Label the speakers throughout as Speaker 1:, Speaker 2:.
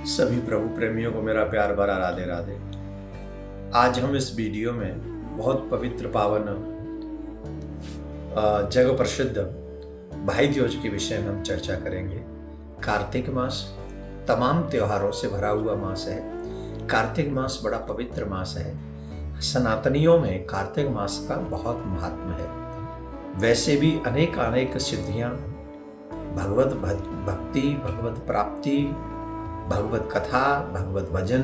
Speaker 1: सभी प्रभु प्रेमियों को मेरा प्यार भरा राधे राधे। आज हम इस वीडियो में बहुत पवित्र पावन जग प्रसिद्ध भाई दूज के विषय में हम चर्चा करेंगे। कार्तिक मास तमाम त्योहारों से भरा हुआ मास है। कार्तिक मास बड़ा पवित्र मास है। सनातनियों में कार्तिक मास का बहुत महात्म है। वैसे भी अनेक अनेक सिद्धियां, भगवत भक्ति, भगवत प्राप्ति, भगवत कथा, भगवत भजन,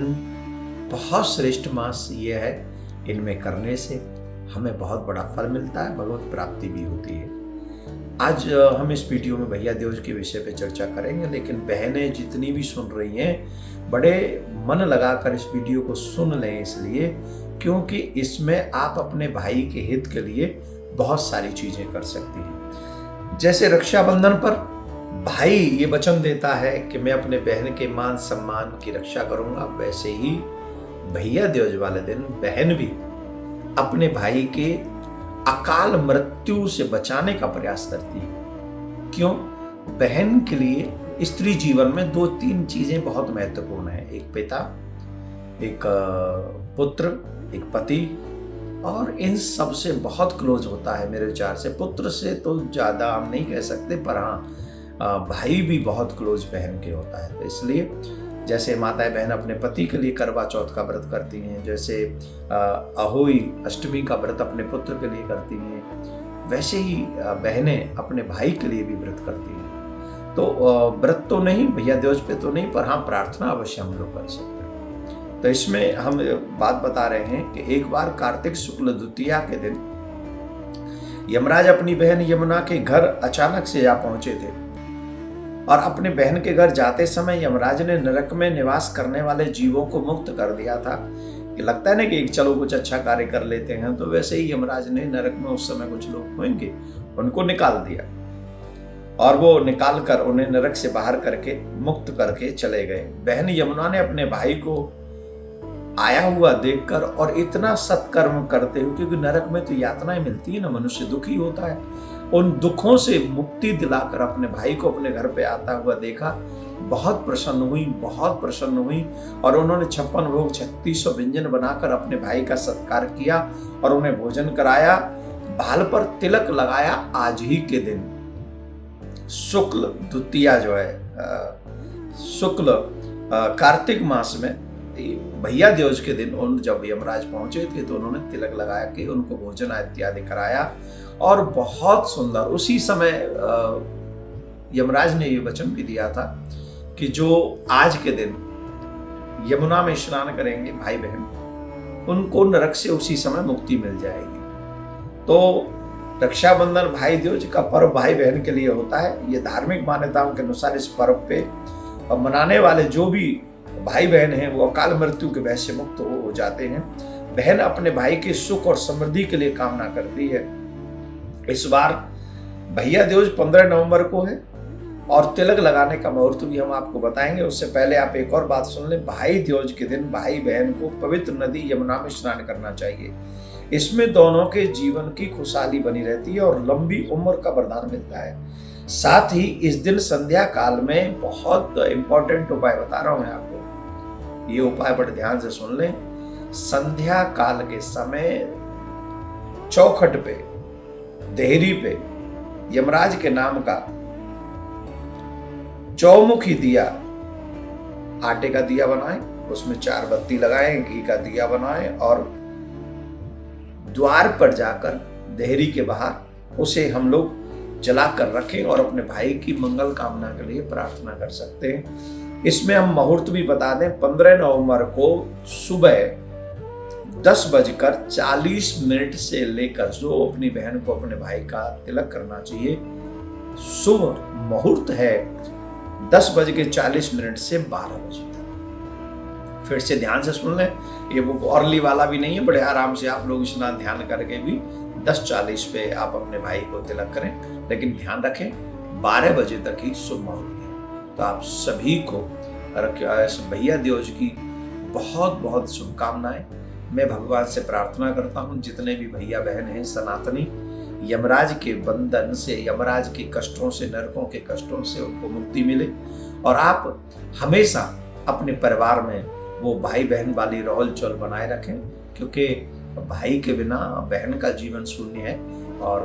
Speaker 1: बहुत श्रेष्ठ मास ये है। इनमें करने से हमें बहुत बड़ा फल मिलता है, भगवत प्राप्ति भी होती है। आज हम इस वीडियो में भैया दूज के विषय पे चर्चा करेंगे, लेकिन बहनें जितनी भी सुन रही हैं बड़े मन लगाकर इस वीडियो को सुन लें, इसलिए क्योंकि इसमें आप अपने भाई के हित के लिए बहुत सारी चीजें कर सकती हैं। जैसे रक्षाबंधन पर भाई ये वचन देता है कि मैं अपने बहन के मान सम्मान की रक्षा करूंगा, वैसे ही भैया दूज वाले दिन बहन भी अपने भाई के अकाल मृत्यु से बचाने का प्रयास करती है। क्यों? बहन के लिए स्त्री जीवन में 2-3 चीजें बहुत महत्वपूर्ण है। एक पिता, एक पुत्र, एक पति, और इन सब से बहुत क्लोज होता है मेरे विचार से। पुत्र से तो ज्यादा हम नहीं कह सकते, पर हाँ भाई भी बहुत क्लोज बहन के होता है। तो इसलिए जैसे माताएं बहन अपने पति के लिए करवा चौथ का व्रत करती हैं, जैसे अहोई अष्टमी का व्रत अपने पुत्र के लिए करती हैं, वैसे ही बहनें अपने भाई के लिए भी व्रत करती हैं। तो व्रत तो नहीं, भैया दूज पे तो नहीं, पर हाँ प्रार्थना अवश्य हम लोग कर सकते हैं। तो इसमें हम बात बता रहे हैं कि एक बार कार्तिक शुक्ल द्वितीया के दिन यमराज अपनी बहन यमुना के घर अचानक से जा पहुंचे थे, और अपने बहन के घर जाते समय यमराज ने नरक में निवास करने वाले जीवों को मुक्त कर दिया था। कि लगता है ना कि चलो कुछ अच्छा कार्य कर लेते हैं, तो वैसे ही यमराज ने नरक में उस समय कुछ लोग होंगे उनको निकाल दिया, और वो निकाल कर उन्हें नरक से बाहर करके मुक्त करके चले गए। बहन यमुना ने अपने भाई को आया हुआ देखकर और इतना सत्कर्म करते हुए, क्योंकि नरक में तो यातनाएं मिलती है ना, मनुष्य दुखी होता है, उन दुखों से मुक्ति दिलाकर अपने भाई को अपने घर पे आता हुआ देखा। बहुत प्रसन्न हुई, और उन्होंने 56 भोग 3600 व्यंजन बनाकर अपने भाई का सत्कार किया और उन्हें भोजन कराया। बाल पर तिलक लगाया। आज ही के दिन शुक्ल द्वितीया जो है, शुक्ल कार्तिक मास में भैया दूज के दिन उन जब यमराज पहुंचे थे तो उन्होंने तिलक लगाया कि उनको भोजन इत्यादि कराया, और बहुत सुंदर। उसी समय यमराज ने ये वचन भी दिया था कि जो आज के दिन यमुना में स्नान करेंगे भाई बहन, उनको नरक से उसी समय मुक्ति मिल जाएगी। तो रक्षाबंधन भाई दूज का पर्व भाई बहन के लिए होता है। ये धार्मिक मान्यताओं के अनुसार इस पर्व पे मनाने वाले जो भी भाई बहन हैं वो अकाल मृत्यु के भय से मुक्त हो जाते हैं। बहन अपने भाई के सुख और समृद्धि के लिए कामना करती है। इस बार भैया दूज 15 नवंबर को है, और तिलक लगाने का मुहूर्त भी हम आपको बताएंगे। उससे पहले आप एक और बात सुन लें। भाई दूज के दिन भाई बहन को पवित्र नदी यमुना में स्नान करना चाहिए। इसमें दोनों के जीवन की खुशहाली बनी रहती है और लंबी उम्र का वरदान मिलता है। साथ ही इस दिन संध्या काल में बहुत इंपॉर्टेंट उपाय बता रहा हूं मैं आपको, ये उपाय बड़े ध्यान से सुन लें। संध्या काल के समय चौखट पे, देहरी पे यमराज के नाम का चौमुखी दिया, आटे का दिया बनाएं, उसमें 4 बत्ती लगाएं, घी का दिया बनाएं, और द्वार पर जाकर देहरी के बाहर उसे हम लोग जलाकर रखें और अपने भाई की मंगल कामना के लिए प्रार्थना कर सकते हैं। इसमें हम मुहूर्त भी बता दें, 15 नवंबर को सुबह 10:40 से लेकर जो अपनी बहन को अपने भाई का तिलक करना चाहिए, शुभ मुहूर्त है 10:40 से 12 बजे तक। फिर से ध्यान से सुन लें, ये वो अर्ली वाला भी नहीं है, बड़े आराम से आप लोग स्नान ध्यान करके भी 10:40 पे आप अपने भाई को तिलक करें, लेकिन ध्यान रखें 12 बजे तक ही शुभ मुहूर्त है। तो आप सभी को भैया दूज की बहुत बहुत शुभकामनाएं। मैं भगवान से प्रार्थना करता हूँ जितने भी भैया बहन हैं सनातनी, यमराज के बंधन से, यमराज के कष्टों से, नरकों के कष्टों से उनको मुक्ति मिले, और आप हमेशा अपने परिवार में वो भाई बहन वाली रोल चोल बनाए रखें, क्योंकि भाई के बिना बहन का जीवन शून्य है और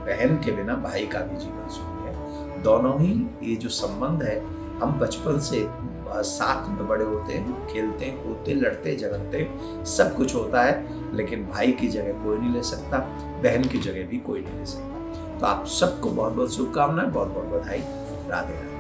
Speaker 1: बहन के बिना भाई का भी जीवन शून्य है। दोनों ही ये जो संबंध है, हम बचपन से साथ में बड़े होते हैं, खेलते कूदते लड़ते झगड़ते सब कुछ होता है, लेकिन भाई की जगह कोई नहीं ले सकता, बहन की जगह भी कोई नहीं ले सकता। तो आप सबको बहुत बहुत शुभकामनाएं, बहुत बहुत बधाई। राधे राधे।